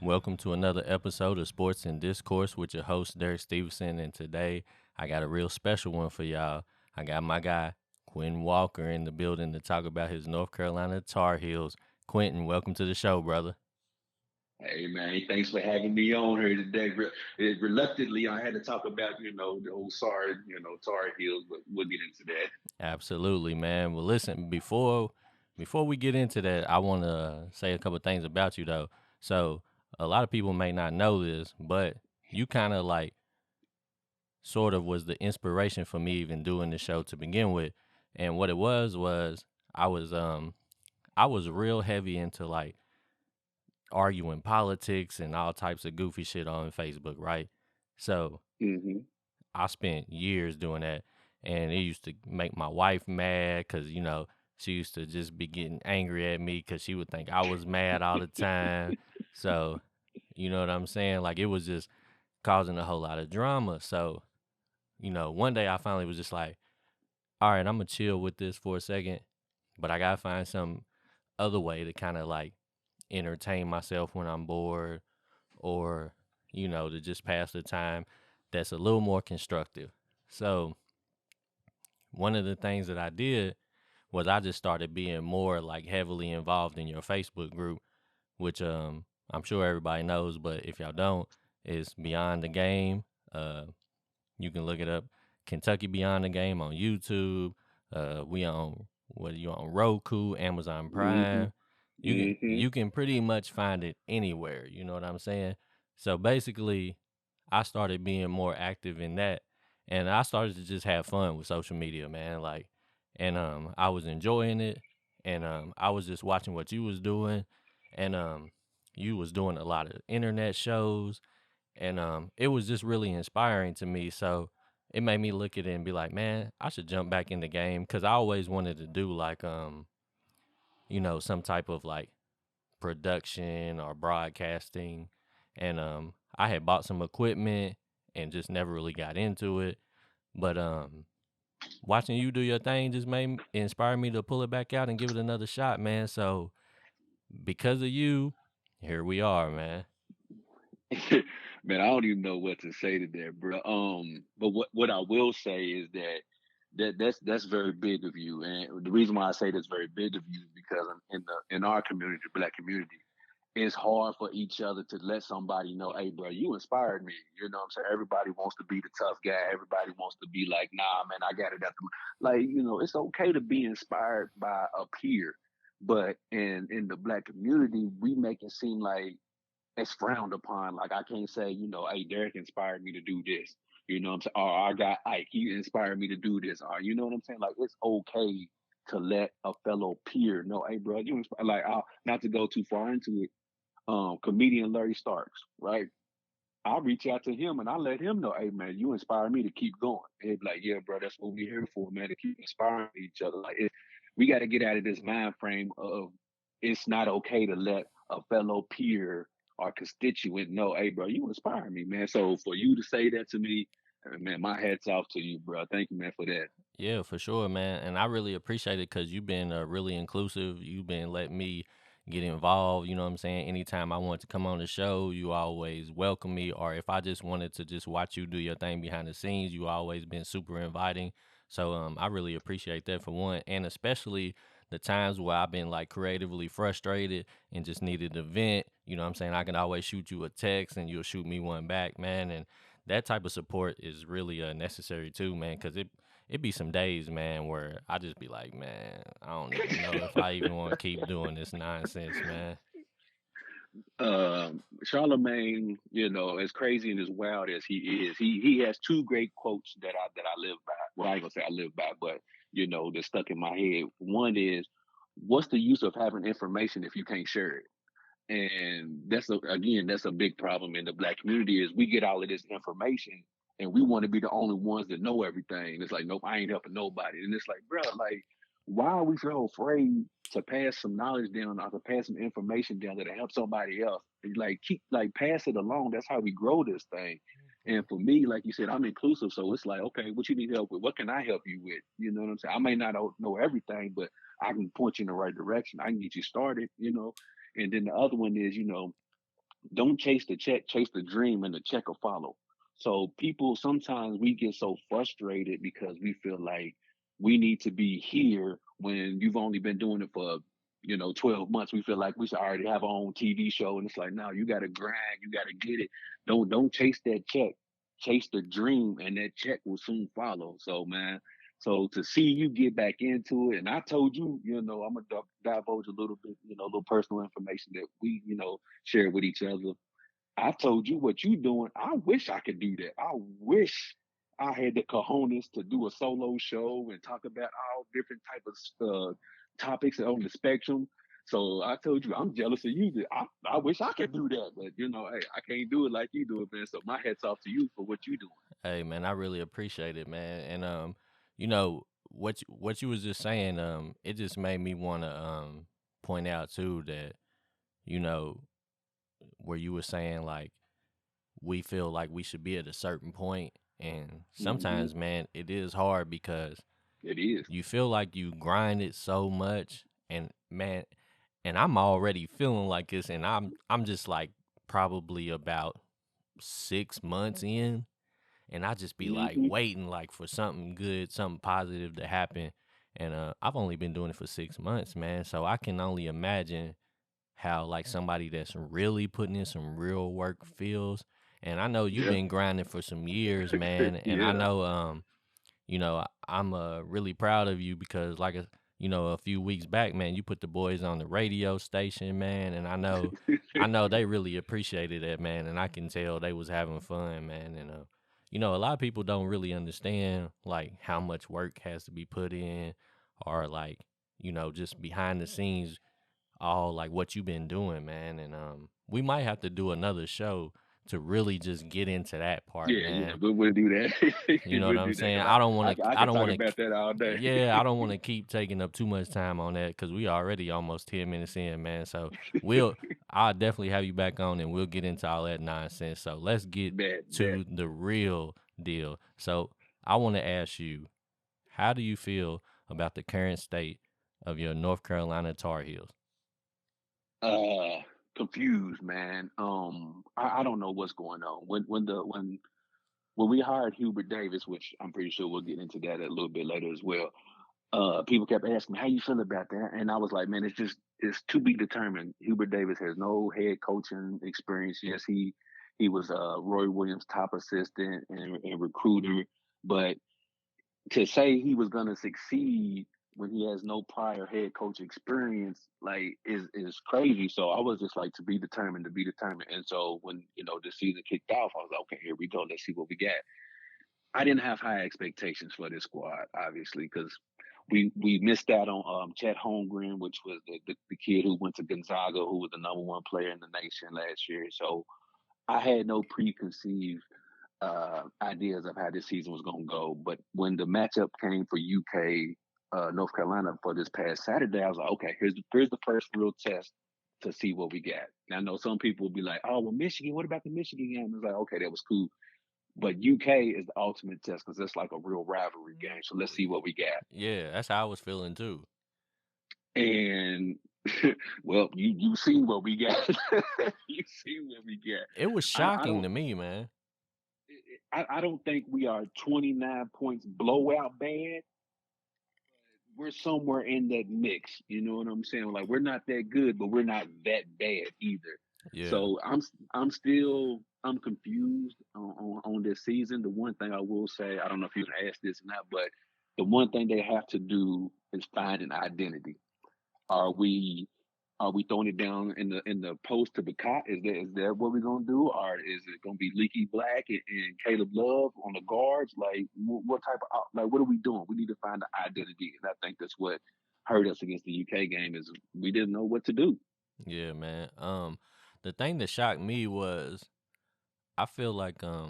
Welcome to another episode of Sports and Discourse with your host, Derek Stevenson. And today I got a real special one for y'all. I got my guy, Quentin Walker, in the building to talk about his North Carolina Tar Heels. Quentin, welcome to the show, brother. Hey man, thanks for having me on here today. Reluctantly, I had to talk about the old sorry Tar Heels, but we'll get into that. Absolutely, man. Well, listen, before we get into that, I want to say a couple things about you, though. So, a lot of people may not know this, but you kind of like sort of was the inspiration for me even doing the show to begin with. And what it was I was um I was real heavy into like arguing politics and all types of goofy shit on Facebook, right? So Hmm. I spent years doing that, and it used to make my wife mad because she used to just be getting angry at me because she would think I was mad all the time. So you know what I'm saying? Like it was just causing a whole lot of drama. So one day I finally was just like, all right, I'm gonna chill with this for a second, but I gotta find some other way to kind of like entertain myself when I'm bored or, to just pass the time that's a little more constructive. So one of the things that I did was I just started being more like heavily involved in your Facebook group, which I'm sure everybody knows, but if y'all don't, it's Beyond the Game. Uh You can look it up. Kentucky Beyond the Game on YouTube. We on whether you on Roku, Amazon Hmm. Prime. Hmm. You can pretty much find it anywhere. You know what I'm saying? So basically, I started being more active in that, and I started to just have fun with social media, man. Like, and I was enjoying it, and I was just watching what you was doing, and you was doing a lot of internet shows, and it was just really inspiring to me. So it made me look at it and be like, man, I should jump back in the game because I always wanted to do like some type of like production or broadcasting, and I had bought some equipment and just never really got into it. But watching you do your thing just inspire me to pull it back out and give it another shot, man. So because of you, here we are, man. Man, I don't even know what to say to that, bro. But what I will say is that's very big of you, and the reason why I say that's very big of you is because in our community, the Black community, it's hard for each other to let somebody know, hey, bro, you inspired me. You know what I'm saying? Everybody wants to be the tough guy. Everybody wants to be like, nah, man, I got it at the like, it's okay to be inspired by a peer. But in the Black community, we make it seem like it's frowned upon. Like I can't say, hey, Derek inspired me to do this. You know what I'm saying? Or I got Ike, he inspired me to do this. Or you know what I'm saying? Like it's okay to let a fellow peer know, hey, bro, you inspire. Like, not to go too far into it, comedian Larry Starks, right? I'll reach out to him and I let him know, hey man, you inspire me to keep going. He'd be like, yeah, bro, that's what we're here for, man, to keep inspiring each other. Like we got to get out of this mind frame of it's not okay to let a fellow peer or constituent know, hey, bro, you inspire me, man. So for you to say that to me, man, my hat's off to you, bro. Thank you, man, for that. Yeah, for sure, man. And I really appreciate it because you've been really inclusive. You've been letting me get involved. You know what I'm saying? Anytime I want to come on the show, you always welcome me. Or if I just wanted to just watch you do your thing behind the scenes, you always been super inviting. So I really appreciate that for one. And especially the times where I've been like creatively frustrated and just needed to vent. You know what I'm saying? I can always shoot you a text and you'll shoot me one back, man. And that type of support is really necessary too, man, because it be some days, man, where I just be like, man, I don't even know if I even want to keep doing this nonsense, man. Charlemagne, as crazy and as wild as he is, he has two great quotes that I live by. Well, I ain't gonna say I live by, but they're stuck in my head. One is, "What's the use of having information if you can't share it?" And that's a big problem in the Black community is we get all of this information and we want to be the only ones that know everything. It's like, nope, I ain't helping nobody. And it's like, bro, like, why are we so afraid to pass some knowledge down or to pass some information down that'll help somebody else? Like, keep like pass it along. That's how we grow this thing. And for me, like you said, I'm inclusive, so it's like, okay, what you need help with? What can I help you with? You know what I'm saying? I may not know everything, but I can point you in the right direction. I can get you started. And then the other one is, Don't chase the check, chase the dream, and the check will follow. So people sometimes we get so frustrated because we feel like we need to be here when you've only been doing it for 12 months. We feel like we should already have our own TV show, and it's like, no, you got to grind, you got to get it. Don't chase that check, chase the dream, and that check will soon follow. So man, so to see you get back into it, and I told you, I'm gonna divulge a little bit, a little personal information that we, share with each other. I told you what you doing. I wish I could do that. I wish I had the cojones to do a solo show and talk about all different type of topics on the spectrum. So I told you I'm jealous of you. I wish I could do that, but hey, I can't do it like you do it, man. So my hats off to you for what you doing. Hey man, I really appreciate it, man. And you know what you was just saying, it just made me want to point out too that you know where you were saying like we feel like we should be at a certain point, and Hmm. sometimes, man, it is hard because It is. you feel like you grind it so much, and man, and I'm already feeling like this, and I'm just like probably about 6 months in, and I just be like Hmm. waiting like for something good, something positive to happen. And I've only been doing it for 6 months, man. So I can only imagine how like somebody that's really putting in some real work feels. And I know you've Yeah. been grinding for some years, man. And I Yeah. know I'm really proud of you because like a few weeks back, man, you put the boys on the radio station, man, and I know they really appreciated that, man, and I can tell they was having fun, man. And a lot of people don't really understand like how much work has to be put in, or like just behind the scenes, all like what you've been doing, man. And we might have to do another show to really just get into that part, Yeah, yeah, man. we'll do that. You know what We'll I'm do that saying? because I don't I, want to. I I can don't talk want to. about that all day. Yeah, I don't want to keep taking up too much time on that because we already almost 10 minutes in, man. So we'll. I'll definitely have you back on, and we'll get into all that nonsense. So let's get Bet, bet. to the real deal. So I want to ask you, how do you feel about the current state of your North Carolina Tar Heels? Uh, Confused, man. I don't know what's going on. When we hired Hubert Davis, which I'm pretty sure we'll get into that a little bit later as well. People kept asking me how you feel about that, and I was like, man, it's to be determined. Hubert Davis has no head coaching experience. Yes, he was Roy Williams' top assistant and recruiter, but to say he was going to succeed when he has no prior head coach experience, like is crazy. So I was just like, to be determined, to be determined. And so when the season kicked off, I was like, okay, here we go. Let's see what we got. I didn't have high expectations for this squad, obviously, because we missed out on Chet Holmgren, which was the kid who went to Gonzaga, who was the number one player in the nation last year. So I had no preconceived ideas of how this season was going to go. But when the matchup came for UK North Carolina for this past Saturday, I was like, okay, here's the first real test to see what we got. Now, I know some people will be like, oh, well, Michigan. What about the Michigan game? It's like, okay, that was cool. But UK is the ultimate test because it's like a real rivalry game. So let's see what we got. Yeah, that's how I was feeling too. And well, you seen what we got. You seen what we got. It was I shocking don't to me, man. I don't think we are 29 points blowout bad. We're somewhere in that mix. You know what I'm saying? Like we're not that good, but we're not that bad either. Yeah. So I'm confused on this season. The one thing I will say, I don't know if you can ask this or not, but the one thing they have to do is find an identity. Are we are we throwing it down in the post to the cot? Is that what we're gonna do, or is it gonna be Leaky Black and Caleb Love on the guards? Like what type of like what are we doing? We need to find an identity, and I think that's what hurt us against the UK game is we didn't know what to do. Yeah, man. The thing that shocked me was I feel like I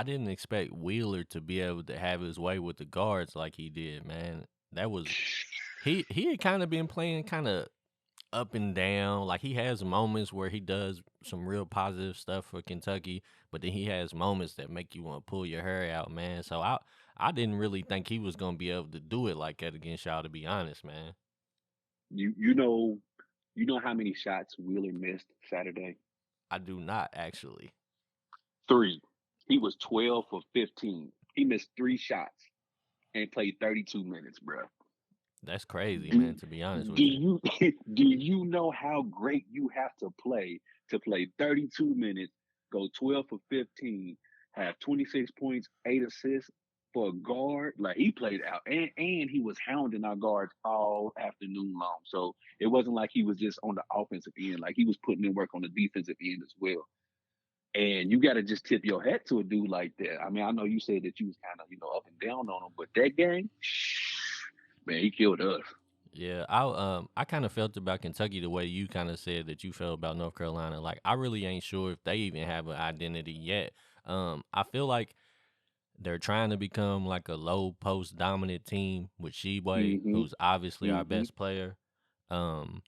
didn't expect Wheeler to be able to have his way with the guards like he did, man. That was he had kind of been playing kind of up and down. Like he has moments where he does some real positive stuff for Kentucky, but then he has moments that make you want to pull your hair out, man. So I didn't really think he was gonna be able to do it like that against y'all, to be honest, man. You you know You know how many shots Wheeler missed Saturday? I do not actually. 3. He was 12 for 15. He missed 3 shots and played 32 minutes, bro. That's crazy, man, Do to be honest do with you. you do you know how great you have to play 32 minutes, go 12 for 15, have 26 points, 8 assists for a guard? Like he played out and he was hounding our guards all afternoon long. So it wasn't like he was just on the offensive end, like he was putting in work on the defensive end as well. And you got to just tip your hat to a dude like that. I mean, I know you said that you was kind of, up and down on him, but that game, man, he killed us. Yeah, I kind of felt about Kentucky the way you kind of said that you felt about North Carolina. Like I really ain't sure if they even have an identity yet. I feel like they're trying to become like a low post dominant team with Sheboy, Mm-hmm. who's obviously our Mm-hmm. best player. Um,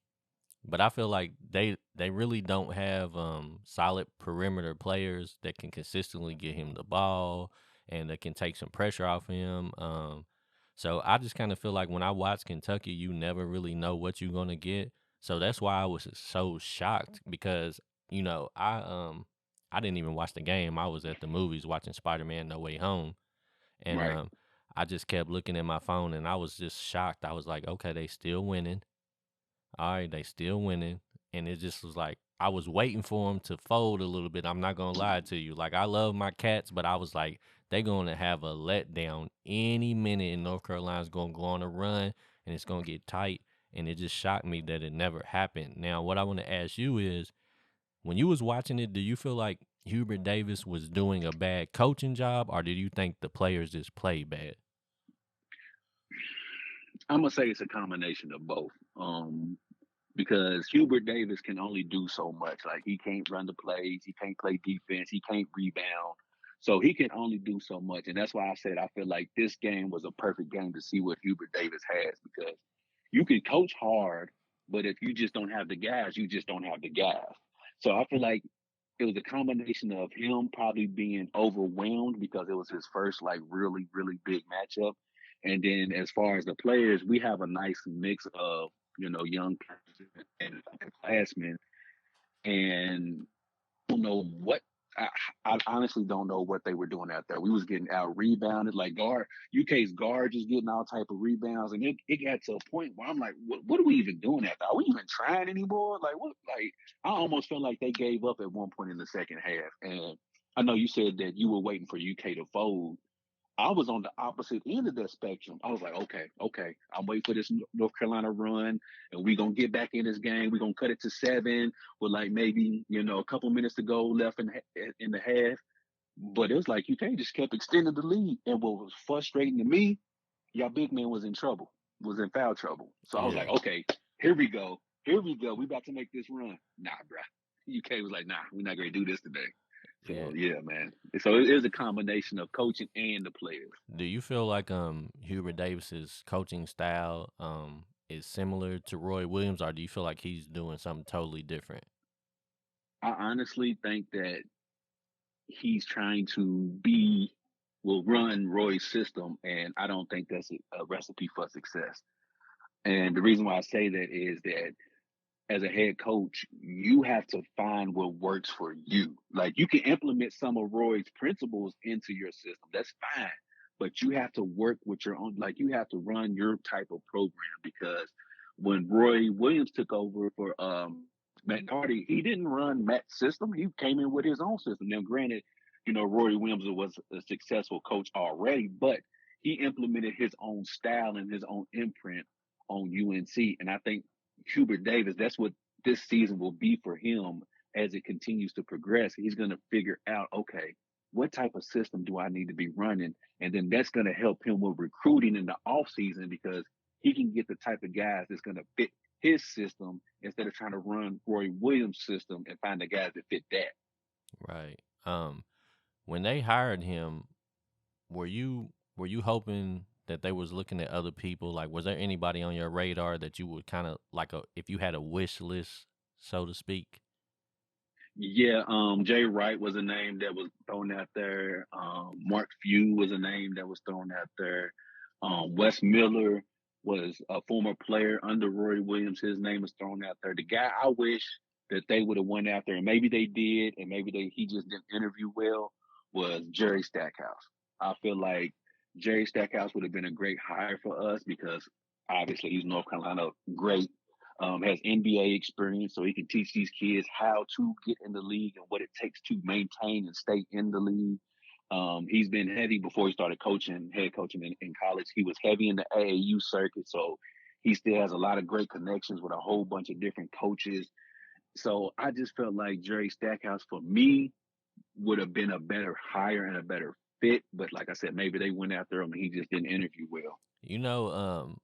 but I feel like they really don't have solid perimeter players that can consistently get him the ball and that can take some pressure off him. So I just kind of feel like when I watch Kentucky, you never really know what you're gonna get. So that's why I was so shocked because I didn't even watch the game. I was at the movies watching Spider-Man No Way Home, and Right. I just kept looking at my phone and I was just shocked. I was like, okay, they still winning. All right, they still winning. And it just was like I was waiting for them to fold a little bit. I'm not gonna lie to you. Like I love my Cats, but I was like, they're gonna have a letdown any minute and North Carolina's gonna go on a run and it's gonna get tight. And it just shocked me that it never happened. Now what I want to ask you is when you was watching it, do you feel like Hubert Davis was doing a bad coaching job or did you think the players just played bad? I'm gonna say it's a combination of both. Because Hubert Davis can only do so much. Like he can't run the plays, he can't play defense, he can't rebound. So he can only do so much. And that's why I said I feel like this game was a perfect game to see what Hubert Davis has because you can coach hard, but if you just don't have the guys, you just don't have the guys. So I feel like it was a combination of him probably being overwhelmed because it was his first like really, really big matchup. And then as far as the players, we have a nice mix of, young and upperclassmen. And I don't know what I honestly don't know what they were doing out there. We was getting out rebounded, like UK's guard just getting all type of rebounds, and it got to a point where I'm like, what are we even doing out there? Are we even trying anymore? Like what? Like I almost felt like they gave up at one point in the second half. And I know you said that you were waiting for UK to fold. I was on the opposite end of that spectrum. I was like, okay, I'm waiting for this North Carolina run, and we're gonna get back in this game. We're gonna cut it to 7 with like maybe a couple minutes to go left in the half. But it was like UK just kept extending the lead, and what was frustrating to me, y'all big man was in trouble, was in foul trouble. So I was like, Yeah. okay, here we go. We about to make this run. Nah, bruh. UK was like, nah, we're not gonna do this today. Yeah. So yeah, man. So it is a combination of coaching and the players. Do you feel like Hubert Davis's coaching style is similar to Roy Williams, or do you feel like he's doing something totally different? I honestly think that he's trying to will run Roy's system, and I don't think that's a recipe for success. And the reason why I say that is that as a head coach, you have to find what works for you. Like you can implement some of Roy's principles into your system. That's fine. But you have to work with your own, like you have to run your type of program because when Roy Williams took over for Matt Hardy, he didn't run Matt's system. He came in with his own system. Now, granted, Roy Williams was a successful coach already, but he implemented his own style and his own imprint on UNC. And I think Hubert Davis, that's what this season will be for him as it continues to progress. He's going to figure out, okay, what type of system do I need to be running? And then that's going to help him with recruiting in the off season because he can get the type of guys that's going to fit his system instead of trying to run Roy Williams' system and find the guys that fit that. Right. When they hired him, were you hoping that they was looking at other people? Like, was there anybody on your radar that you would kind of like if you had a wish list, so to speak? Yeah, Jay Wright was a name that was thrown out there. Mark Few was a name that was thrown out there. Wes Miller. was a former player under Roy Williams. His name is thrown out there. The guy I wish that they would have went after, and maybe they did, and maybe he just didn't interview well, was Jerry Stackhouse. I feel like Jerry Stackhouse would have been a great hire for us because obviously he's North Carolina great, has NBA experience, so he can teach these kids how to get in the league and what it takes to maintain and stay in the league. He's been heavy before he started coaching, head coaching in college. He was heavy in the AAU circuit, so he still has a lot of great connections with a whole bunch of different coaches. So I just felt like Jerry Stackhouse for me would have been a better hire and a better fit. But like I said, maybe they went after him and he just didn't interview well. You know,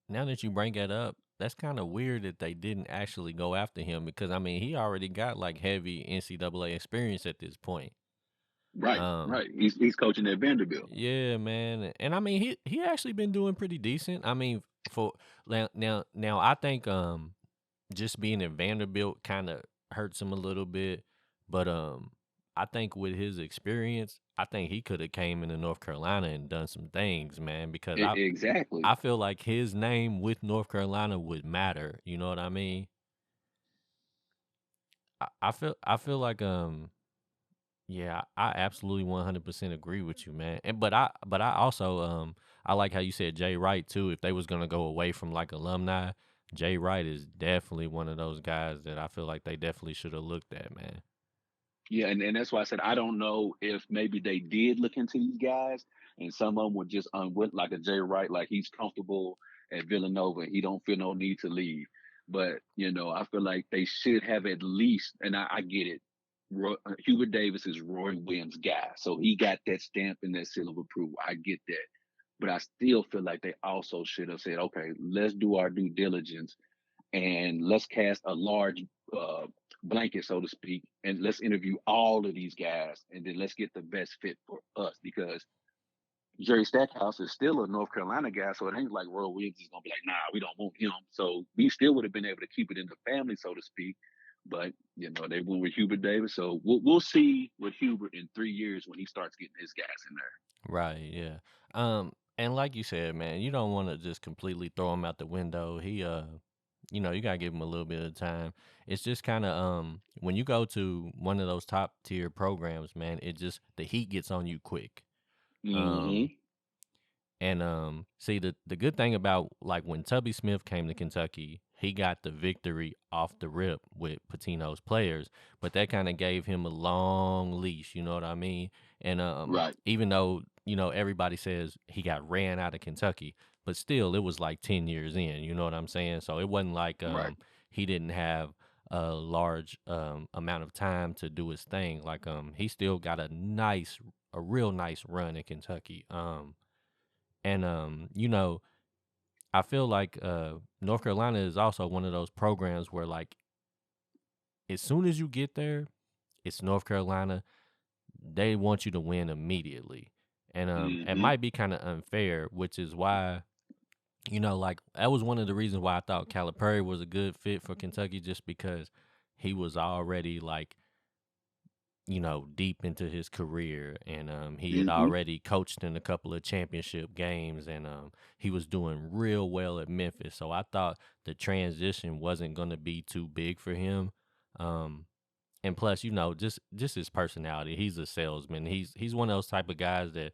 now that you bring that up, that's kind of weird that they didn't actually go after him because I mean he already got like heavy NCAA experience at this point. Right, Um, right. He's coaching at Vanderbilt. yeah, man, and I mean he actually been doing pretty decent. I mean for now I think just being in Vanderbilt kind of hurts him a little bit, but I think with his experience, I think he could have came into North Carolina and done some things, man, because Exactly. I feel like his name with North Carolina would matter. You know what I mean? I feel like yeah, I absolutely 100% agree with you, man. And but I also I like how you said Jay Wright too. If they was gonna go away from like alumni, Jay Wright is definitely one of those guys that I feel like they definitely should have looked at, man. Yeah, and that's why I said I don't know if maybe they did look into these guys and some of them were just unwilling, like a Jay Wright, like he's comfortable at Villanova. He don't feel no need to leave. But, I feel like they should have at least, and I get it. Hubert Davis is Roy Williams' guy. So he got that stamp and that seal of approval. I get that. But I still feel like they also should have said, okay, let's do our due diligence and let's cast a large uh, blanket, so to speak, and let's interview all of these guys, and then let's get the best fit for us. Because Jerry Stackhouse is still a North Carolina guy, so it ain't like Roy Williams is gonna be like, nah, we don't want him. So we still would have been able to keep it in the family, so to speak. But they went with Hubert Davis, so we'll see with Hubert in 3 years when he starts getting his guys in there. Right, yeah. And like you said, man, you don't want to just completely throw him out the window. You gotta give him a little bit of time. It's just kind of when you go to one of those top tier programs, man, it just the heat gets on you quick. Um, Mm-hmm. and see the good thing about like when Tubby Smith came to Kentucky, he got the victory off the rip with Patino's players, but that kind of gave him a long leash. You know what I mean? And Right, even though everybody says he got ran out of Kentucky, but still it was like 10 years in. You know what I'm saying? So it wasn't like right. he didn't have a large amount of time to do his thing. Like he still got a real nice run in Kentucky. And I feel like North Carolina is also one of those programs where like as soon as you get there, it's North Carolina. They want you to win immediately. And it Mm-hmm. might be kind of unfair, which is why like that was one of the reasons why I thought Calipari was a good fit for Kentucky, just because he was already like deep into his career, and he had Mm-hmm. already coached in a couple of championship games, and he was doing real well at Memphis. So I thought the transition wasn't going to be too big for him. Um, and plus, just his personality. He's a salesman. He's one of those type of guys that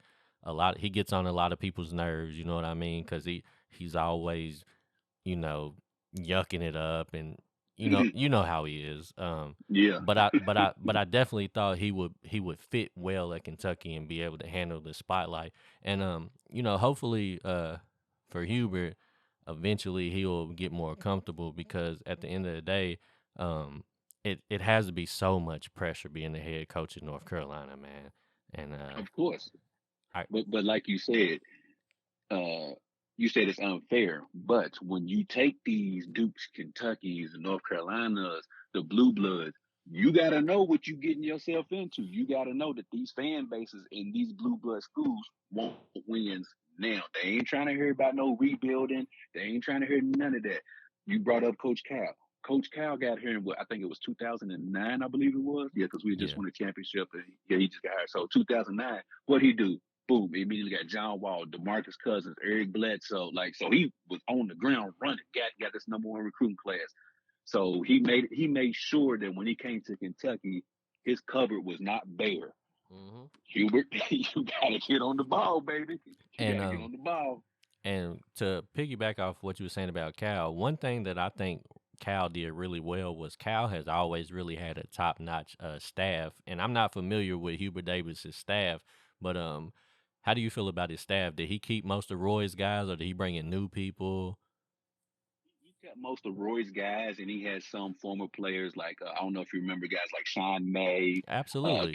he gets on a lot of people's nerves. You know what I mean? Because he's always you know, yucking it up, and you know how he is. Yeah. But I definitely thought he would fit well at Kentucky and be able to handle the spotlight. And hopefully for Hubert, eventually he'll get more comfortable, because at the end of the day, um it has to be so much pressure being the head coach in North Carolina, man. And Of course. I But like uh, you said it's unfair. But when you take these Dukes, Kentuckys, and North Carolinas, the blue bloods, you gotta know what you're getting yourself into. You gotta know that these fan bases in these blue blood schools want wins now. They ain't trying to hear about no rebuilding. They ain't trying to hear none of that. You brought up Coach Cal. Coach Cal got here in what I think it was 2009, I believe it was. Yeah, because we just yeah. won a championship, and yeah, he just got hired. So 2009, what he do? boom, immediately got John Wall, DeMarcus Cousins, Eric Bledsoe. Like, so he was on the ground running, got this #1 recruiting class. So he made sure that when he came to Kentucky, his cupboard was not bare. Mm-hmm. Hubert, you gotta get on the ball, baby. You And gotta get on the ball. And to piggyback off what you were saying about Cal, one thing that I think Cal did really well was Cal has always really had a top notch staff. And I'm not familiar with Hubert Davis's staff, but how do you feel about his staff? Did he keep most of Roy's guys, or did he bring in new people? He kept most of Roy's guys, and he had some former players like I don't know if you remember guys like Sean May, Absolutely.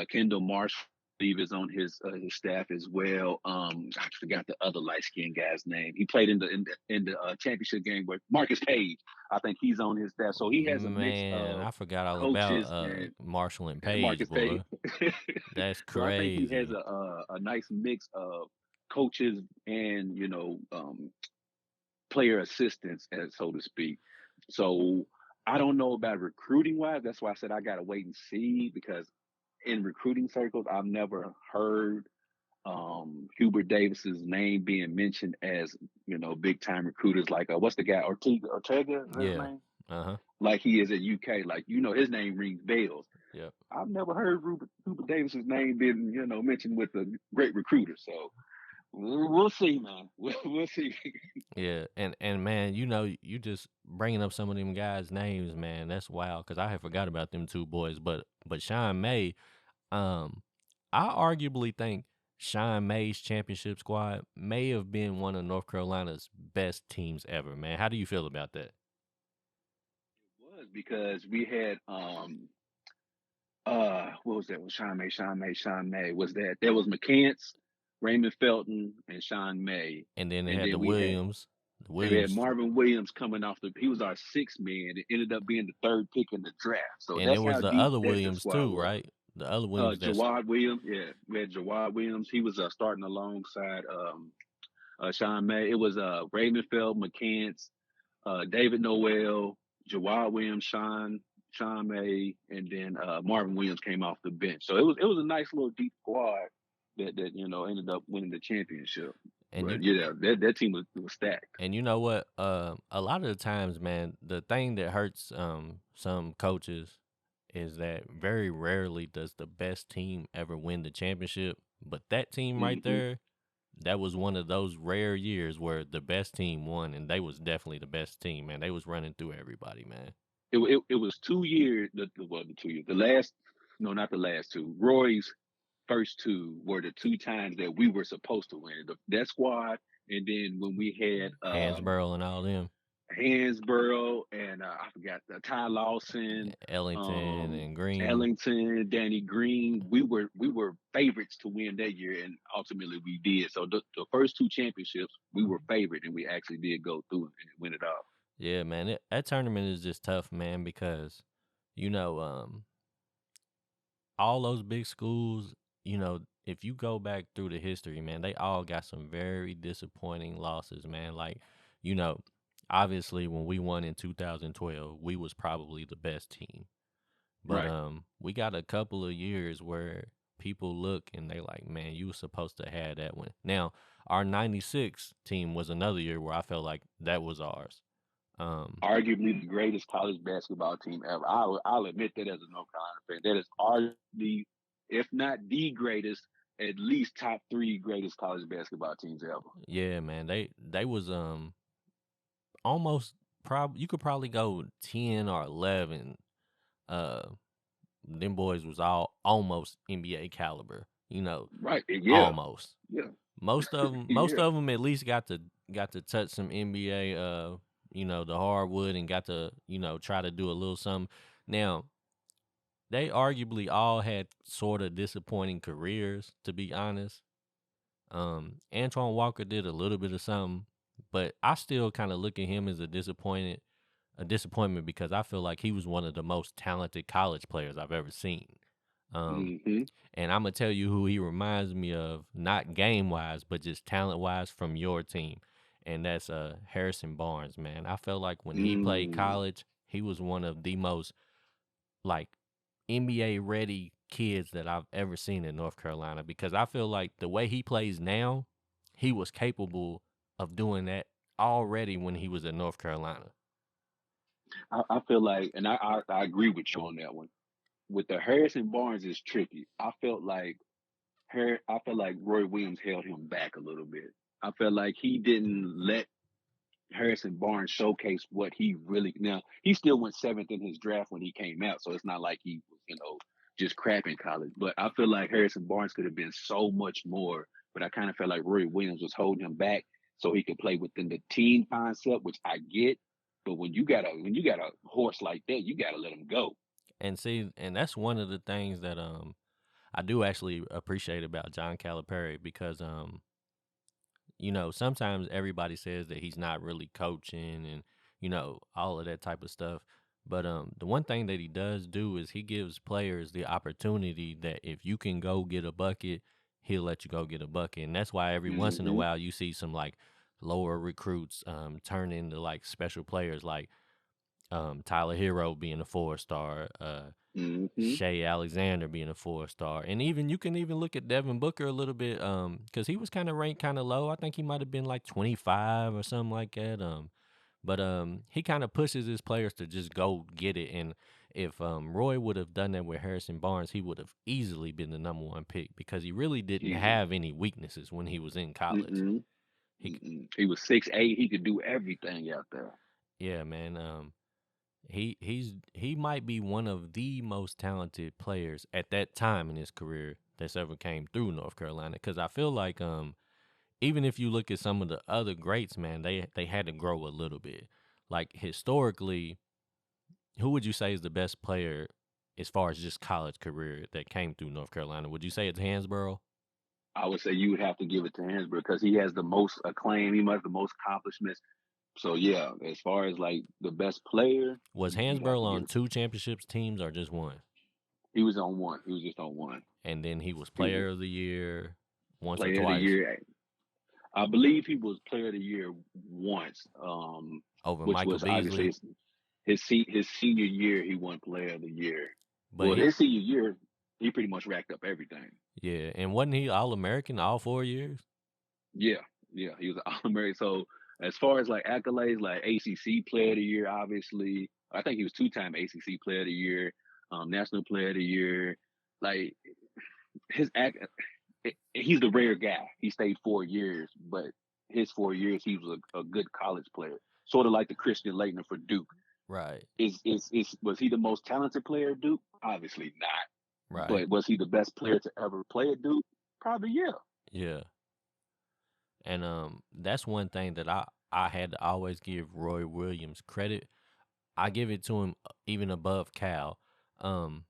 Kendall Marsh. I believe is on his staff as well. I forgot the other light skinned guy's name. He played in the championship game with Marcus Page. I think he's on his staff. So he has a mix Man, of I forgot all about coaches and Marshall and Page, Marcus Page. boy. That's So I think he has crazy. a nice mix of coaches and player assistants, as so to speak. So I don't know about recruiting wise. That's why I said I gotta wait and see, because in recruiting circles, I've never heard Hubert Davis's name being mentioned as big time recruiters like what's the guy Ortega is his Yeah. name, Uh-huh. like he is at UK, like his name rings bells. Yep. I've never heard Hubert Davis's name being mentioned with a great recruiter. So we'll see, man. We'll see. Yeah, and man, you just bringing up some of them guys' names, man. That's wild because I had forgot about them two boys. But Sean May, um, I arguably think Sean May's championship squad may have been one of North Carolina's best teams ever, man. How do you feel about that? It was because we had what was that? Was Sean May was that? There was McCants, Raymond Felton, and Sean May, And then they and had then the we had Williams, the and we had Williams, Marvin Williams coming off he was our sixth man. It ended up being the third pick in the draft. So and there that's was how the deep other that Williams squad too, was. right? The other Williams that's Jawad Williams, yeah, we had Jawad Williams. He was starting alongside Sean May. It was Raymond Felton, McCants, David Noel, Jawad Williams, Sean May, and then Marvin Williams came off the bench. So it was a nice little deep squad that ended up winning the championship. and But you yeah, that team was stacked. And you know what? A lot of the times, man, the thing that hurts some coaches is that very rarely does the best team ever win the championship. But that team right Hmm. there, that was one of those rare years where the best team won, and they was definitely the best team, man. They was running through everybody, man. It was 2 years. The 2 years. The last, no, not the last two. Roy's first two were the two times that we were supposed to win that squad, and then when we had Hansborough and all them, Hansborough and I forgot Ty Lawson, Ellington um, and Green. Ellington, Danny Green. We were favorites to win that year, and ultimately we did. So the first two championships we were favored, and we actually did go through and win it all. Yeah, man, that tournament is just tough, man, because you know, all those big schools, if you go back through the history, man, they all got some very disappointing losses, man. Like, you know, obviously when we won in 2012, we was probably the best team. But Right. we got a couple of years where people look and they like, man, you were supposed to have that one. Now, our 96 team was another year where I felt like that was ours. Um, Arguably the greatest college basketball team ever. I'll admit that as a North Carolina fan. That is arguably, if not the greatest, at least top three greatest college basketball teams ever. yeah, man, they was almost you could probably go 10 or 11. Uh, them boys was all almost NBA caliber, Right. Yeah. almost. Yeah. Most Yeah. of them at least got to touch some NBA, the hardwood, and got to, try to do a little something. Now, they arguably all had sort of disappointing careers, to be honest. Antoine Walker did a little bit of something, but I still kind of look at him as a disappointment because I feel like he was one of the most talented college players I've ever seen. Um, Hmm. and I'm gonna tell you who he reminds me of, not game wise, but just talent wise from your team, and that's Harrison Barnes, man. I felt like when he played Mm. college, he was one of the most like NBA ready kids that I've ever seen in North Carolina, because I feel like the way he plays now, he was capable of doing that already when he was in North Carolina. I feel like, and I agree with you on that one. With the Harrison Barnes is tricky. I felt like Roy Williams held him back a little bit. I felt like he didn't let Harrison Barnes showcase what he really. Now he still went seventh in his draft when he came out, so it's not like he was, just crap in college. But I feel like Harrison Barnes could have been so much more. But I kind of felt like Roy Williams was holding him back so he could play within the team concept, which I get. But when you got a horse like that, you gotta let him go. And see, and that's one of the things that I do actually appreciate about John Calipari, because sometimes everybody says that he's not really coaching and, all of that type of stuff. But the one thing that he does do is he gives players the opportunity that if you can go get a bucket, he'll let you go get a bucket. And that's why every once in a Hmm. while you see some like lower recruits turn into like special players, like Tyler Hero being a 4-star, Hmm. Shea Alexander being a 4-star, and even you can even look at Devin Booker a little bit, because he was kind of ranked kind of low. I think he might have been like 25 or something like that. But he kind of pushes his players to just go get it. And if Roy would have done that with Harrison Barnes, he would have easily been the number one pick, because he really didn't Easily. have any weaknesses when he was in college. Mm-mm. He, He was 6'8". He could do everything out there. yeah, man. He might be one of the most talented players at that time in his career that's ever came through North Carolina. Because I feel like even if you look at some of the other greats, man, they had to grow a little bit. Like historically, who would you say is the best player as far as just college career that came through North Carolina? Would you say it's Hansborough? I would say you would have to give it to Hansberg because he has the most acclaim. He has the most accomplishments. So yeah, as far as like the best player, Was you have Hansborough to give on it to him. two championships teams or just one? He was on one. He was just on one. And then he was He was player of the year once or player of the twice year. I believe he was player of the year once, over which Michael was obviously Beasley. his senior year. He won player of the year. But Well, he, his senior year, he pretty much racked up everything. yeah, and wasn't he All American all 4 years? Yeah, yeah, he was an All-American. So as far as like accolades, like ACC Player of the Year, obviously, I think he was two-time ACC Player of the Year, National Player of the Year. Like his act, he's the rare guy. He stayed 4 years, but his 4 years, he was a good college player, sort of like the Christian Laettner for Duke. Right, Is was he the most talented player at Duke? Obviously not. right, But was he the best player to ever play at Duke? Probably yeah. yeah. And that's one thing that I had to always give Roy Williams credit. I give it to him even above Cal, um,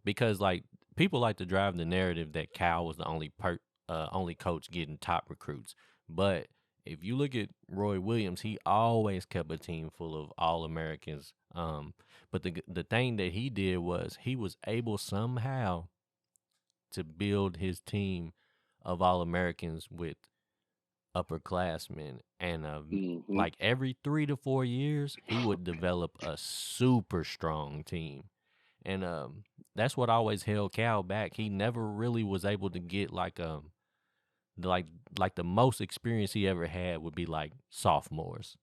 because like people like to drive the narrative that Cal was the only coach getting top recruits. But if you look at Roy Williams, he always kept a team full of All Americans. But the thing that he did was he was able somehow to build his team of All Americans with upperclassmen, and Hmm. like every 3 to 4 years, he would develop a super strong team. And that's what always held Cal back. He never really was able to get like like the most experience he ever had would be like sophomores,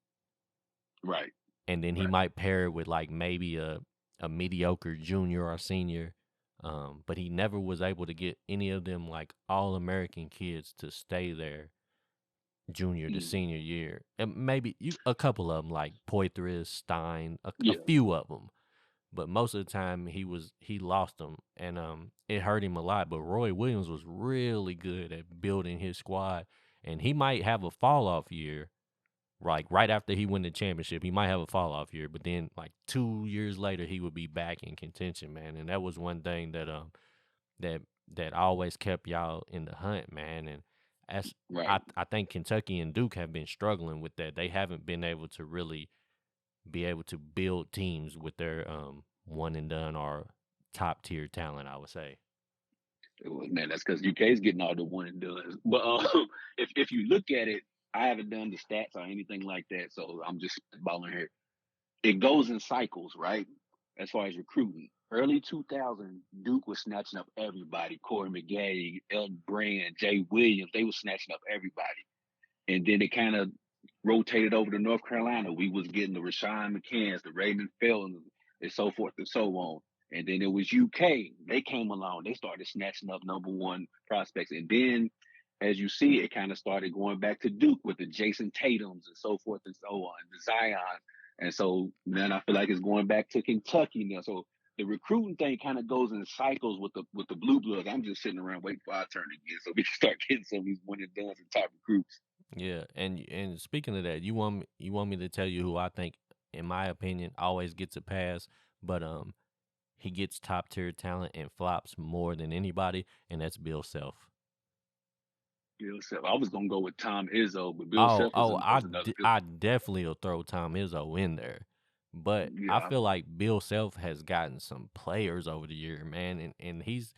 Right. and then he Right. might pair it with like maybe a mediocre junior or senior. But he never was able to get any of them like all American kids to stay there junior to Mm. senior year, and maybe a couple of them like Poitras, Stein, a Yeah. few of them. But most of the time he lost them, and it hurt him a lot. But Roy Williams was really good at building his squad, and he might have a fall off year, like right after he win the championship. He might have a fall off year, but then like 2 years later he would be back in contention, man. And that was one thing that that always kept y'all in the hunt, man. And as Right. I think Kentucky and Duke have been struggling with that. They haven't been able to really be able to build teams with their one and done or top tier talent, I would say. Well, man, that's because UK is getting all the one and done. But if you look at it, I haven't done the stats or anything like that, so I'm just balling here. It goes in cycles, right? As far as recruiting. early 2000, Duke was snatching up everybody. Corey McGay, Elton Brand, Jay Williams, they were snatching up everybody. And then it kind of rotated over to North Carolina. We was getting the Rashawn McCanns, the Raymond Felton, and so forth and so on. And then it was UK. They came along. They started snatching up number one prospects. And then, as you see, it kind of started going back to Duke with the Jason Tatums and so forth and so on, the Zion. And so then I feel like it's going back to Kentucky now. So the recruiting thing kind of goes in cycles with the Blue Bloods. I'm just sitting around waiting for our turn again so we can start getting some of these one and dones and top recruits. Yeah, and speaking of that, you want me to tell you who I think, in my opinion, always gets a pass, but he gets top tier talent and flops more than anybody, and that's Bill Self. Bill Self. I was gonna go with Tom Izzo, but Bill Self is another good. I definitely will throw Tom Izzo in there, but I Yeah, feel like Bill Self has gotten some players over the year, man, and he's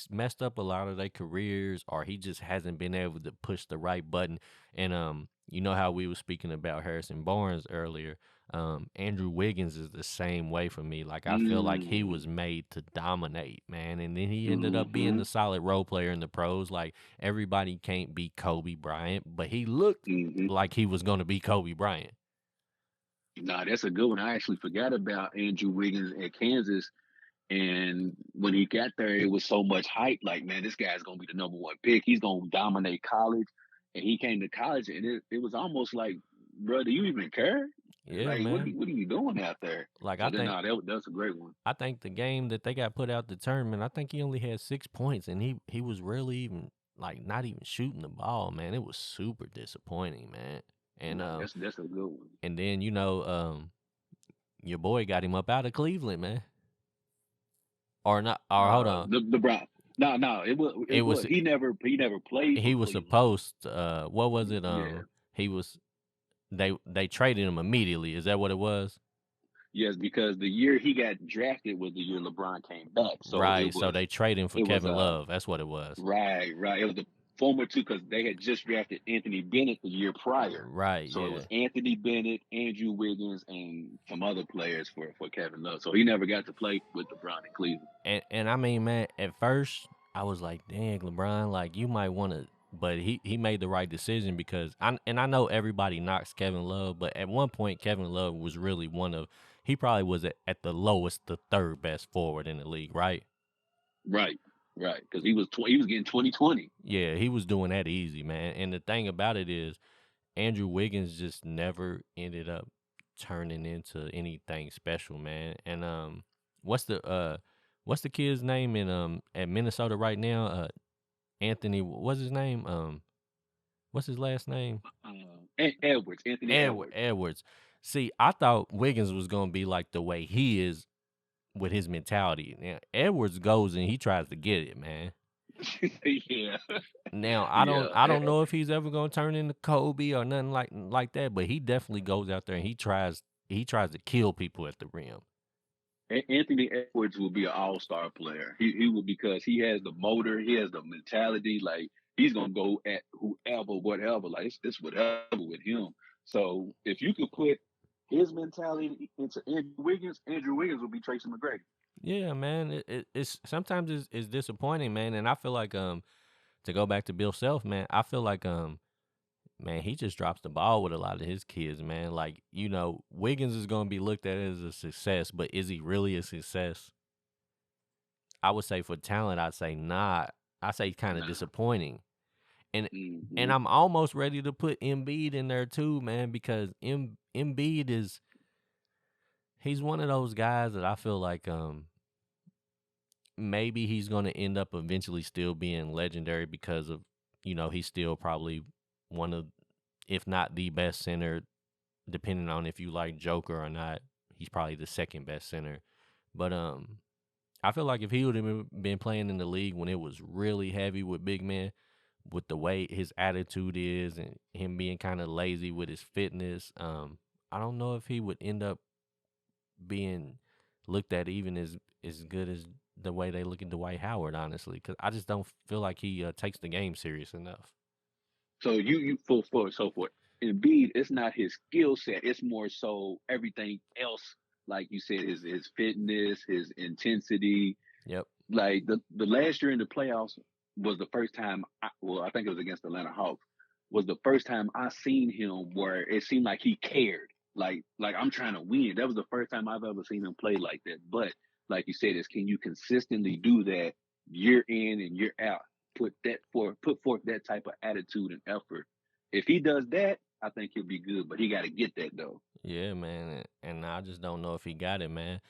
messed up a lot of their careers, or he just hasn't been able to push the right button. And you know how we were speaking about Harrison Barnes earlier. Andrew Wiggins is the same way for me. Like, I feel like he was made to dominate, man, and then he ended up being the solid role player in the pros. Like, everybody can't be Kobe Bryant, but he looked like he was going to be Kobe Bryant. Nah, that's a good one. I actually forgot about Andrew Wiggins at Kansas. And when he got there, it was so much hype. Like, man, this guy's gonna be the number one pick. He's gonna dominate college. And he came to college, and it was almost like, bro, do you even care? Yeah, Like, what man. are you doing out there? Like, So then, that's a great one. I think the game that they got put out the tournament, I think he only had 6 points, and he was really even, like, not even shooting the ball, man. It was super disappointing, man. And Nah, that's a good one. and then your boy got him up out of Cleveland, man. Or not? Or hold on, The Brown. No, it was he never played for he was Cleveland. supposed. What was it? Yeah. He was. They traded him immediately. Is that what it was? Yes, because the year he got drafted was the year LeBron came back. So Right. So they traded him for it was Kevin Love. That's what it was. right. It was the former two because they had just drafted Anthony Bennett the year prior. Right. So yeah. it was Anthony Bennett, Andrew Wiggins, and some other players for Kevin Love. So he never got to play with LeBron in Cleveland. And I mean, man, at first I was like, dang, LeBron, like, you might want to, but he made the right decision, because I know everybody knocks Kevin Love, but at one point Kevin Love was really he probably was at the lowest, the third best forward in the league, right? Right. Because he was getting 2020. Yeah, he was doing that easy, man. And the thing about it is, Andrew Wiggins just never ended up turning into anything special, man. And what's the kid's name in at Minnesota right now? Anthony, what's his name? What's his last name? Edwards, Anthony Edwards. Edwards. See, I thought Wiggins was gonna be like the way he is with his mentality. Now, Edwards goes and he tries to get it, man. Yeah. Now, I don't know if he's ever gonna turn into Kobe or nothing like that, but he definitely goes out there and he tries to kill people at the rim. Anthony Edwards will be an all-star player. He will, because he has the motor, he has the mentality. Like, he's gonna go at whoever, whatever. Like, it's whatever with him. So if you could put his mentality into Andrew Wiggins will be Tracy McGrady. Yeah, man. It's sometimes it's disappointing, man. And I feel like to go back to Bill Self, man, I feel like man, he just drops the ball with a lot of his kids, man. Like, Wiggins is gonna be looked at as a success, but is he really a success? I would say for talent, I'd say not. I say kind of disappointing. And and I'm almost ready to put Embiid in there too, man, because Embiid he's one of those guys that I feel like maybe he's going to end up eventually still being legendary, because of, he's still probably one of, if not the best center, depending on if you like Joker or not. He's probably the second best center. But I feel like if he would have been playing in the league when it was really heavy with big men, with the way his attitude is and him being kind of lazy with his fitness, I don't know if he would end up being looked at even as good as the way they look at Dwight Howard, honestly, because I just don't feel like he takes the game serious enough. So you for Embiid, it's not his skill set. It's more so everything else. like you said, his fitness, his intensity. Yep. Like the last year in the playoffs was the first time. I think it was against the Atlanta Hawks. Was the first time I seen him where it seemed like he cared. Like I'm trying to win. That was the first time I've ever seen him play like that. But like you said, is can you consistently do that year in and year out? Put forth that type of attitude and effort. If he does that, I think he'll be good. But he got to get that though. Yeah, man, and I just don't know if he got it, man.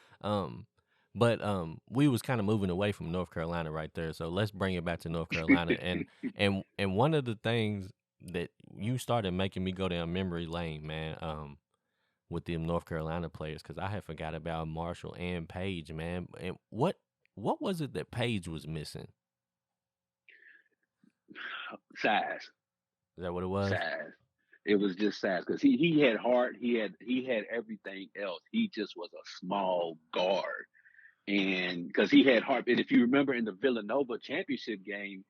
But we was kind of moving away from North Carolina right there, so let's bring it back to North Carolina. And one of the things that you started making me go down memory lane, man, with them North Carolina players, because I had forgot about Marshall and Page, man. And what was it that Page was missing? Size. Is that what it was? Size. It was just size because he had heart. He had everything else. He just was a small guard, and because he had heart. And if you remember in the Villanova championship game,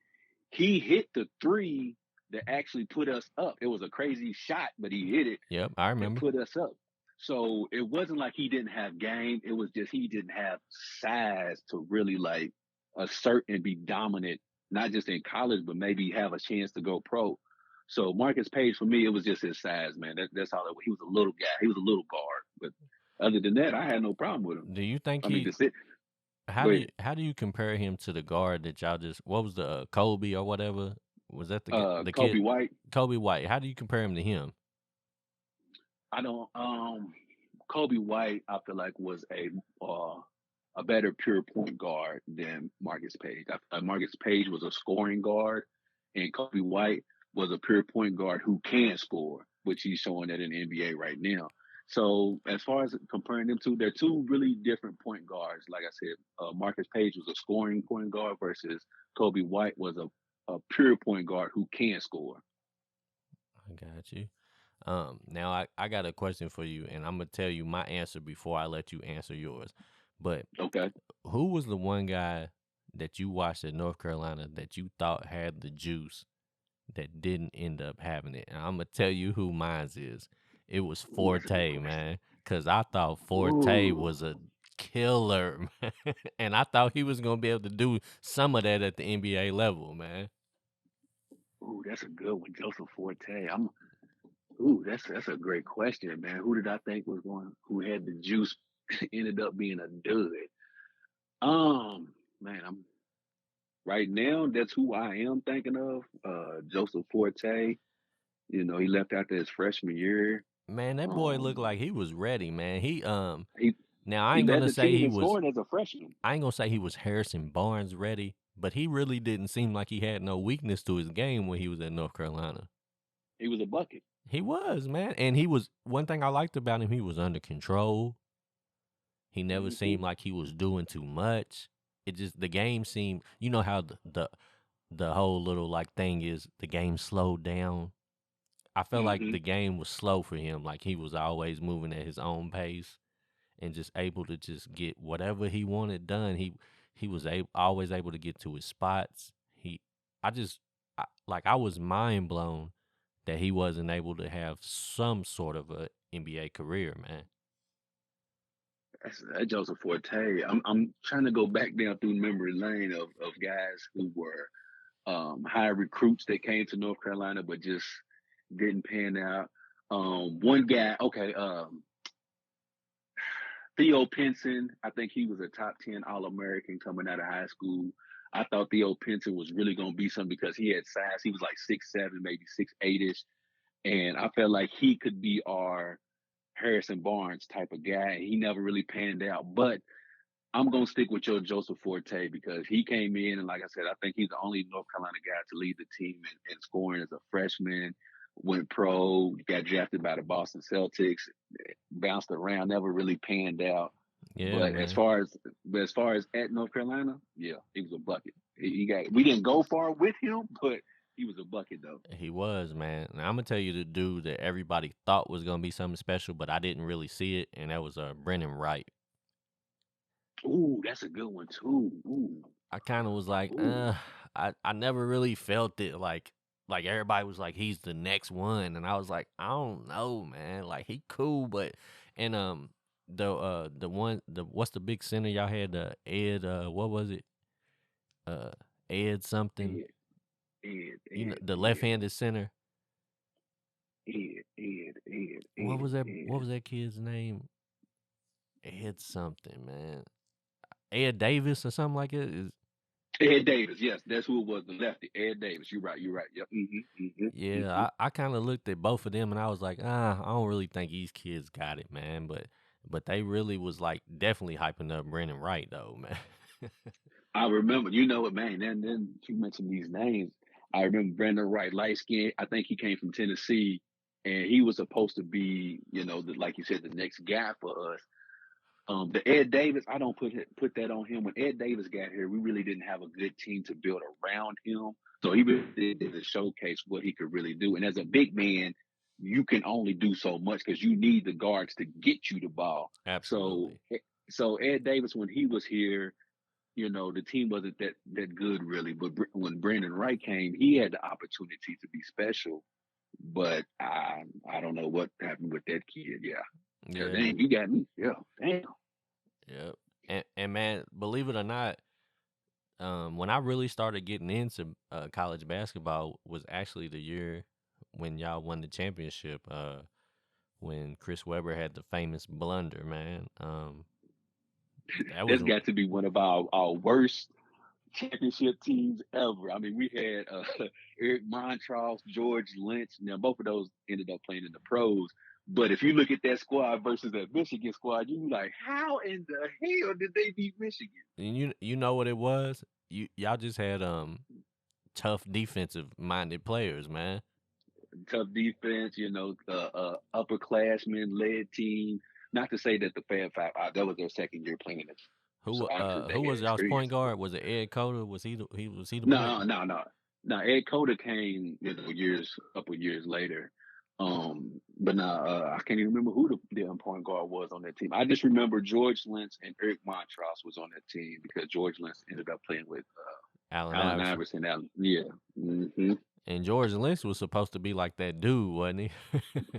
he hit the three that actually put us up. It was a crazy shot, but he hit it. Yep, I remember. And put us up. So it wasn't like he didn't have game. It was just he didn't have size to really like assert and be dominant, not just in college, but maybe have a chance to go pro. So Marcus Page, for me, it was just his size, man. That's all. He was a little guy. He was a little guard. But other than that, I had no problem with him. Do you think How do you compare him to the guard that y'all just? What was the Kobe or whatever? Was that the Kobe kid? White? Kobe White. How do you compare him to him? I don't. Kobe White, I feel like was a better pure point guard than Marcus Page. Marcus Page was a scoring guard, and Kobe White was a pure point guard who can score, which he's showing that in the NBA right now. So as far as comparing them two, they're two really different point guards. Like I said, Marcus Page was a scoring point guard versus Kobe White was a pure point guard who can score. I got you. Now I got a question for you, and I'm gonna tell you my answer before I let you answer yours. But okay, who was the one guy that you watched at North Carolina that you thought had the juice that didn't end up having it? And I'm gonna tell you who mine is. It was Forte, man, because I thought Forte was a killer, man. And I thought he was gonna be able to do some of that at the NBA level, man. Ooh, that's a good one, Joseph Forte. That's a great question, man. Who did I think was going? Who had the juice? Ended up being a dud. Man, I'm right now. That's who I am thinking of. Joseph Forte. You know, he left after his freshman year. Man, that boy looked like he was ready, man. He Now I he ain't led gonna the say team he in was. scoring as a freshman. I ain't gonna say he was Harrison Barnes ready, but he really didn't seem like he had no weakness to his game when he was at North Carolina. He was a bucket. He was, man, and he was. One thing I liked about him, he was under control. He never seemed like he was doing too much. It just the game seemed. You know how the whole little like thing is the game slowed down. I felt like the game was slow for him. Like he was always moving at his own pace and just able to just get whatever he wanted done. He was always able to get to his spots. I was mind blown that he wasn't able to have some sort of a NBA career, man. That's Joseph Forte. I'm trying to go back down through memory lane of guys who were high recruits that came to North Carolina but just didn't pan out. One guy, okay, Theo Pinson, I think he was a top 10 All-American coming out of high school. I thought Theo Pinson was really going to be something because he had size. He was like 6'7", maybe 6'8"-ish. And I felt like he could be our Harrison Barnes type of guy. He never really panned out. But I'm going to stick with your Joseph Forte because he came in, and like I said, I think he's the only North Carolina guy to lead the team in scoring as a freshman, went pro, got drafted by the Boston Celtics, bounced around, never really panned out. Yeah, but man. as far as at North Carolina, yeah, he was a bucket. We didn't go far with him, but he was a bucket though. He was, man. And I'm gonna tell you the dude that everybody thought was gonna be something special, but I didn't really see it, and that was Brendon Wright. Ooh, that's a good one too. Ooh. I kind of was like, I never really felt it like everybody was like he's the next one, and I was like, I don't know, man. Like he cool, but and what's the big center y'all had? Ed, what was it? Uh, Ed something. Ed, Ed, You know, Ed, the Ed, left-handed center. Ed, Ed, Ed, What Ed, was that? What Ed. was that kid's name? Ed something, man. Ed Davis or something like it. Ed Davis, yes, that's who it was, the lefty. Ed Davis, you're right, you're right. Yep. Yeah, I kind of looked at both of them and I was like, I don't really think these kids got it, man. But they really was like definitely hyping up Brendon Wright though, man. I remember, you know what, man. Then you mentioned these names. I remember Brendon Wright, light skin. I think he came from Tennessee, and he was supposed to be, like you said, the next guy for us. The Ed Davis, I don't put that on him. When Ed Davis got here, we really didn't have a good team to build around him. So he really did to showcase what he could really do. And as a big man, you can only do so much because you need the guards to get you the ball. So, Absolutely. so Ed Davis, when he was here, the team wasn't that good really. But when Brendon Wright came, he had the opportunity to be special. But I don't know what happened with that kid. Yeah. Yeah, Yeah, dang, you got me. Yeah, damn. yeah. And man, believe it or not, when I really started getting into college basketball was actually the year when y'all won the championship. When Chris Webber had the famous blunder, man. That was That's got to be one of our worst championship teams ever. I mean, we had Eric Montross, George Lynch. Now, both of those ended up playing in the pros. But if you look at that squad versus that Michigan squad, you like, how in the hell did they beat Michigan? and you know what it was. Y'all just had tough defensive minded players, man. Tough defense, upperclassmen led team. Not to say that the Fab Five, that was their second year playing it. So I'm sure Who they had was y'all's point experience. guard? Was it Ed Cota? Was he the point? No. Ed Cota came, a couple years later. But I can't even remember who the damn point guard was on that team. I just remember George Lynch and Eric Montross was on that team because George Lynch ended up playing with Allen Allen Iverson. Iverson. Yeah. Mm-hmm. And George Lynch was supposed to be like that dude, wasn't he?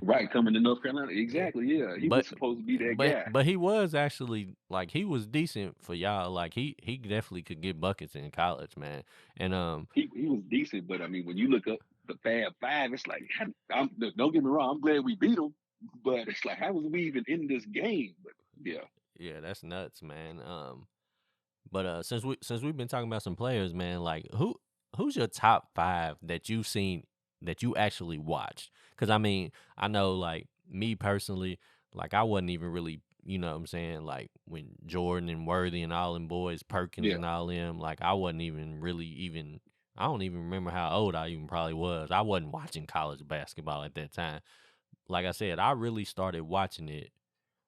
Right, coming to North Carolina. Yeah. Exactly, yeah. He was But supposed to be that but guy. but he was actually like he was decent for y'all. Like he definitely could get buckets in college, man. And He was decent, but I mean, when you look up the Fab Five, it's like, don't get me wrong, I'm glad we beat them, but it's like, how was we even in this game? But yeah. yeah, that's nuts, man. But since we've been talking about some players, man, like who's your top 5 that you've seen that you actually watched? Because I mean, I know like me personally, like I wasn't even really, you know what I'm saying, like when Jordan and Worthy and all them boys, Perkins Yeah. and all them, like I wasn't even really even. I don't even remember how old I even probably was. I wasn't watching college basketball at that time. Like I said, I really started watching it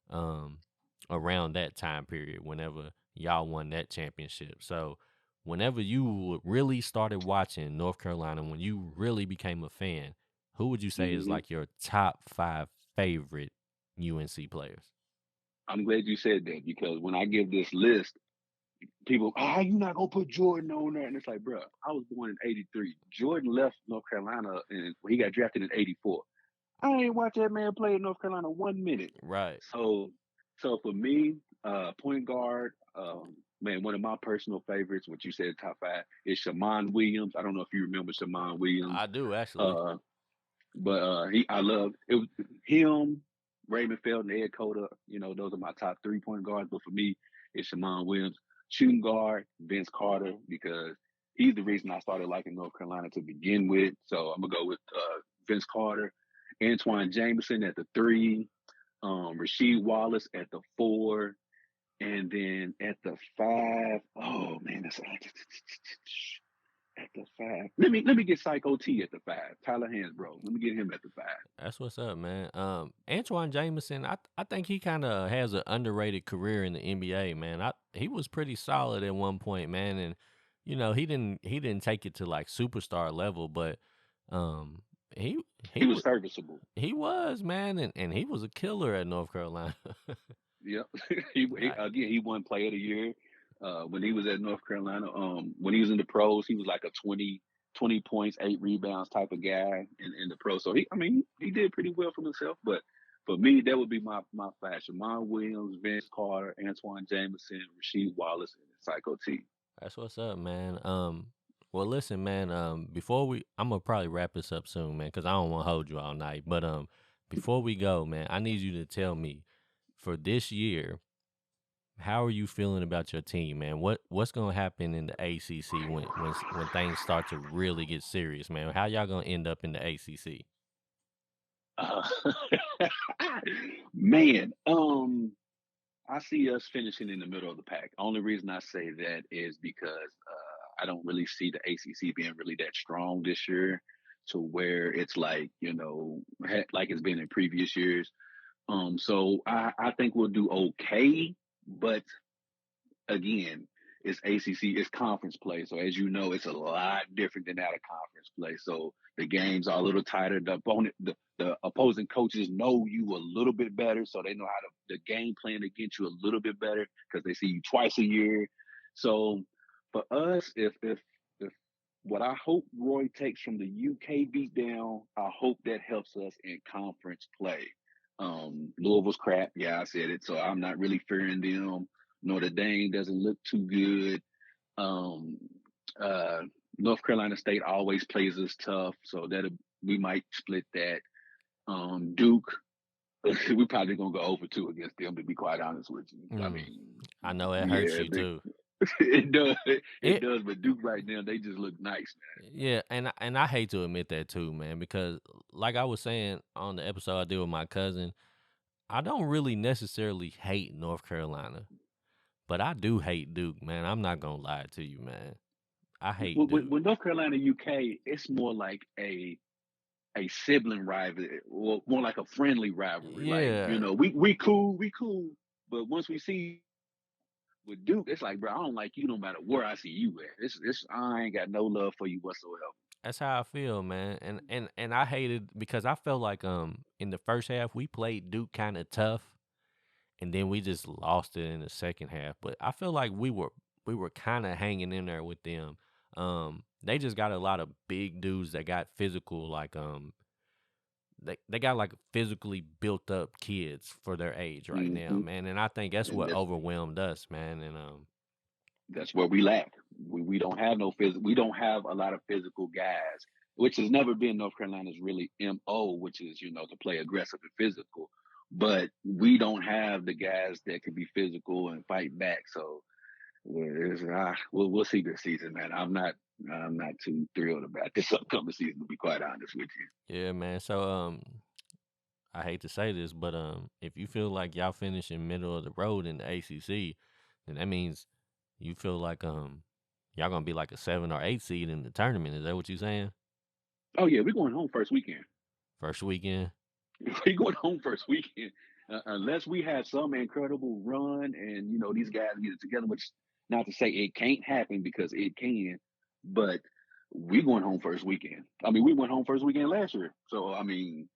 um around that time period whenever y'all won that championship. So whenever you really started watching North Carolina, when you really became a fan, who would you say is hmm like your top 5 favorite UNC players? I'm glad you said that because when I give this list, people, you're not gonna put Jordan on there, and it's like, bro, I was born in '83. Jordan left North Carolina and he got drafted in '84. I ain't watched that man play in North Carolina 1 minute. Right. So, so for me, point guard, man, one of my personal favorites, what you said top 5, is Shammond Williams. I don't know if you remember Shammond Williams, I do actually. uh, but I love it was him, Raymond Felton, Ed Cota. Those are my top 3 point guards. But for me, it's Shammond Williams. Shooting guard, Vince Carter, because he's the reason I started liking North Carolina to begin with. So I'm gonna go with Vince Carter, Antoine Jameson at the 3, Rasheed Wallace at the 4, and then at the 5. Oh man, that's at the 5. Let me get Psycho T at the 5. Tyler Hansbrough. Let me get him at the 5. That's what's up, man. Antoine Jameson, I think he kind of has an underrated career in the NBA, man. He was pretty solid at one point, man, and he didn't take it to like superstar level, but um he He he was was serviceable. he was, man, and he was a killer at North Carolina. Yep. he, Like, again, he won Player of the Year when he was at North Carolina. When he was in the pros, he was like a 20 points, 8 rebounds type of guy in the pros. So he did pretty well for himself. But for me, that would be my fashion. Mon Williams, Vince Carter, Antoine Jameson, Rasheed Wallace, and Psycho T. That's what's up, man. Well, listen, man. I'm gonna probably wrap this up soon, man, because I don't want to hold you all night. But before we go, man, I need you to tell me for this year, how are you feeling about your team, man? What's gonna happen in the ACC when things start to really get serious, man? How y'all gonna end up in the ACC? Uh, man, I see us finishing in the middle of the pack. Only reason I say that is because I don't really see the ACC being really that strong this year, to where it's like like it's been in previous years. So I think we'll do okay, but again, it's ACC, it's conference play. So as you know, it's a lot different than out of conference play. So the games are a little tighter. The opposing coaches know you a little bit better, so they know how the game plan against you a little bit better because they see you twice a year. So for us, if what I hope Roy takes from the UK beatdown, I hope that helps us in conference play. Louisville's crap. Yeah, I said it. So I'm not really fearing them. Notre Dame doesn't look too good. Um, uh, North Carolina State always plays us tough, so that we might split that. Duke, we probably gonna go over 2 against them. To be quite honest with you, I Mm, mean, I know it hurts yeah, you too. it does. It It does. But Duke right now, they just look nice, Yeah, and I hate to admit that too, man, because like I was saying on the episode I did with my cousin, I don't really necessarily hate North Carolina, but I do hate Duke, man. I'm not gonna lie to you, man. I man. hate Duke. With North Carolina, UK, it's more like a sibling rivalry, or more like a friendly rivalry. Like, Yeah, we cool, but once we see with Duke, it's like, bro, I don't like you no matter where I see you at. It's I ain't got no love for you whatsoever. that's how I feel, man. And I hated because I felt like in the first half we played Duke kind of tough, and then we just lost it in the second half. But I feel like we were kind of hanging in there with them. They just got a lot of big dudes that got physical, like they got like physically built up kids for their age right now, Hmm. man. And I think that's And what overwhelmed us, man. And that's where we lack. We don't have no physical. We don't have a lot of physical guys, which has never been North Carolina's really mo, which is to play aggressive and physical. But we don't have the guys that can be physical and fight back. So we'll see this season, man. I'm not too thrilled about this upcoming season, to be quite honest with yeah, man. So I hate to say this, but if you feel like y'all finishing middle of the road in the ACC, then that means you feel like y'all gonna be like a 7 or 8 seed in the tournament. Is that what you saying? you. Oh yeah, we're going home first weekend. First weekend. We're going home first weekend. Unless we have some incredible run and these guys get it together, which not to say it can't happen because it can, but we're going home first weekend. I mean, we went home first weekend last year, so I mean,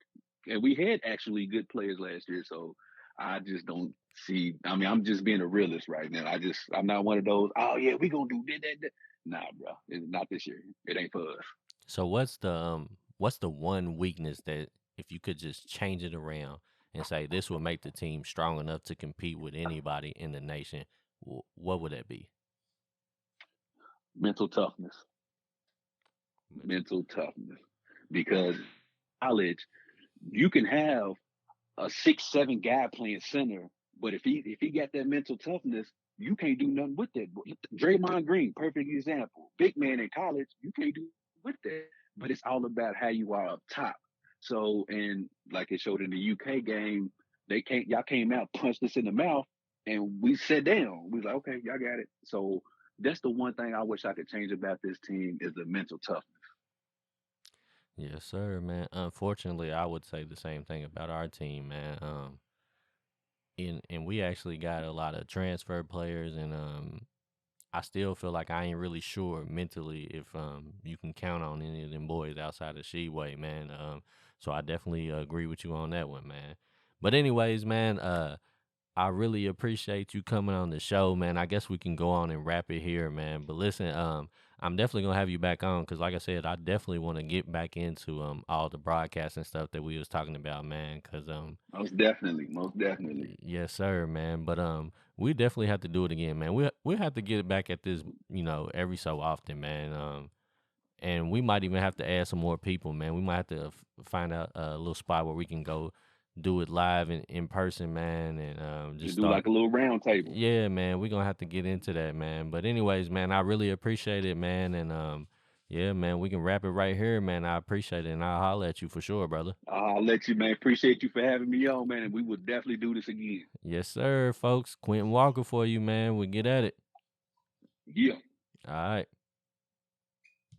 and we had actually good players last year, so I just don't see. I mean, I'm just being a realist right now. I'm not one of those. Oh yeah, we gonna do that. Nah, bro, it's not this year. It ain't for us. So what's the one weakness that if you could just change it around and say this will make the team strong enough to compete with anybody in the nation, what would that be? Mental toughness. Mental. Mental toughness. Because college, you can have a 6'7" guy playing center, but if he got that mental toughness, you can't do nothing with that. Draymond Green, perfect example. Big man in college, you can't do with that. But it's all about how you are up top. So, and like it showed in the UK game, y'all came out, punched us in the mouth, and we sat down. We was like, okay, y'all got it. So that's the one thing I wish I could change about this team is the mental toughness. Yes, sir, man. Unfortunately, I would say the same thing about our team, man. And we actually got a lot of transfer players, and I still feel like I ain't really sure mentally if you can count on any of them boys outside of Sheway, man. So I definitely agree with you on that one, man. But anyways, man, I really appreciate you coming on the show, man. I guess we can go on and wrap it here, man. But listen, I'm definitely gonna have you back on because, like I said, I definitely want to get back into all the broadcasting stuff that we was talking about, man. Because Most definitely. yes, sir, man. But we definitely have to do it again, man. We have to get back at this, every so often, man. And we might even have to add some more people, man. We might have to find out a little spot where we can go do it live in person, man, and just Just do start. like a little round table. Yeah, man, we're gonna have to get into that, man. But anyways, man, I really appreciate it, man. And yeah, man, we can wrap it right here, man. I appreciate it, and I'll holler at you for sure, brother. I'll let you, man. Appreciate you for having me on, man. And we will definitely do this again. Yes, sir, folks. Quentin Walker for you, man. We get at it. Yeah. All right.